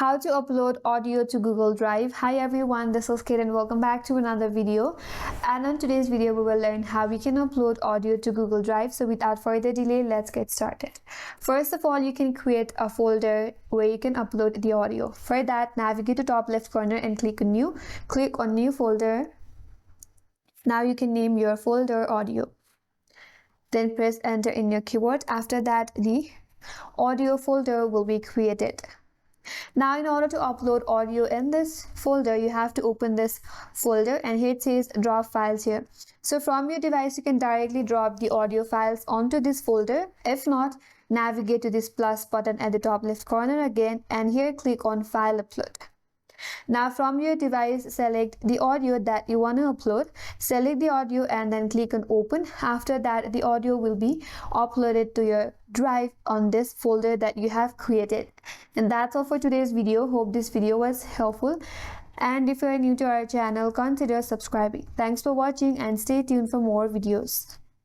How to upload audio to Google Drive. Hi everyone, this is Kate and welcome back to another video. And on today's video we will learn how we can upload audio to Google Drive. So without further delay, let's get started. First of all, you can create a folder where you can upload the audio. For that, navigate to top left corner and click on new. Click on new folder. Now you can name your folder audio. Then press enter in your keyboard. After that, the audio folder will be created. Now in order to upload audio in this folder, you have to open this folder, and here it says drop files here. So from your device you can directly drop the audio files onto this folder. If not, navigate to this plus button at the top left corner again, and here click on file upload. Now from your device, select the audio that you want to upload. Select the audio and then click on open. After that, the audio will be uploaded to your drive on this folder that you have created. And that's all for today's video. Hope this video was helpful. And if you are new to our channel, consider subscribing. Thanks for watching and stay tuned for more videos.